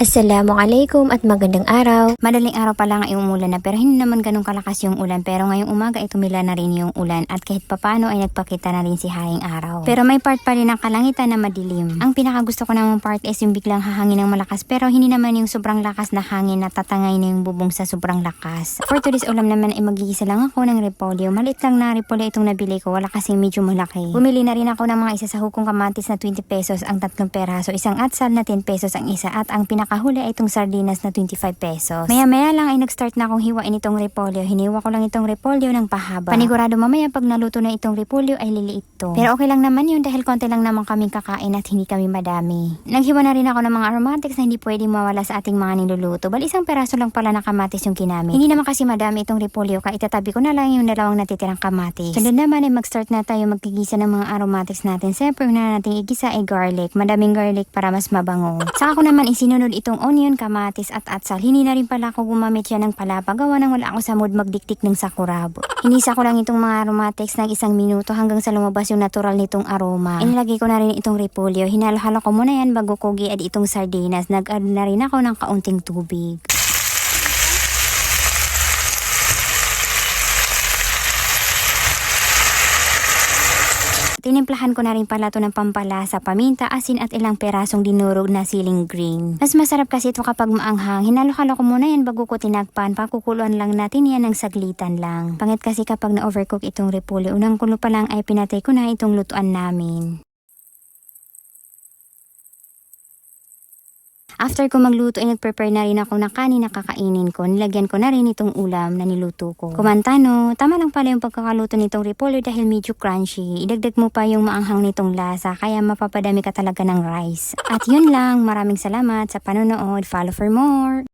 Assalamualaikum at magandang araw. Madaling araw pa lang ay umulan na pero hindi naman ganun kalakas yung ulan, pero ngayong umaga ay tumila na rin yung ulan at kahit papano ay nagpakita na rin si haing araw. Pero may part pa rin ng kalangitan na madilim. Ang pinakagusto ko namang part is yung biglang hahangin ng malakas, pero hindi naman yung sobrang lakas na hangin na tatangay na yung bubong sa sobrang lakas. For today's ulam naman ay mag-iisa lang ako ng repolyo. Maliit lang na repolyo itong nabili ko, wala kasing medyo malaki. Bumili na rin ako ng mga isa sa hukong kamatis na 20 pesos ang 3 peraso, isang atsal na 10 pesos ang isa, at ang pinakahuli ay itong sardinas na 25 pesos. Maya-maya lang ay nag-start na akong hiwain itong repolyo. Hiniwa ko lang itong repolyo ng pahaba. Panigurado mamaya pag naluto na itong repolyo ay liliit to. Pero okay lang naman yun dahil konti lang naman kaming kakain at hindi kami madami. Naghiwa na rin ako ng mga aromatics na hindi pwedeng mawala sa ating mga niluluto. Bali isang peraso lang pala na kamatis yung kinamit. Hindi naman kasi madami itong repolyo kaya itatabi ko na lang yung dalawang natitirang kamatis. Sunod naman ay mag-start na tayo magigisa ng mga aromatics natin. Siyempre na natin igisa ay garlic. Madaming garlic para mas mabango. Saka ko naman isinunod itong onion, kamatis at atsal. Hindi na rin pala ako gumamit siya ng palapa. Gawa nang wala ako sa mood magdiktik ng sakurabo. Hinisa ko lang itong mga aromatics ng 1 minuto hanggang sa lumabas yung natural nitong aroma. Inilagay ko na rin itong repolyo. Hinalo-halo ko muna yan bago ko gi-add itong sardinas. Nag-add na rin ako ng kaunting tubig. Tinimplahan ko na rin pala ito ng pampalasa, paminta, asin at ilang perasong dinurog na siling green. Mas masarap kasi ito kapag maanghang. Hinalo-halo ko muna yan bago ko tinagpan. Pakukuluan lang natin yan ng saglitan lang. Pangit kasi kapag na-overcook itong repolyo, unang kulo pa lang ay pinatay ko na itong lutuan namin. After ko magluto ay nag-prepare na rin ako ng kanin na kakainin ko. Nilagyan ko na rin itong ulam na niluto ko. Kumantano, tama lang pala yung pagkakaluto nitong repolyo dahil medyo crunchy. Idagdag mo pa yung maanghang nitong lasa kaya mapapadami ka talaga ng rice. At yun lang, maraming salamat sa panonood. Follow for more!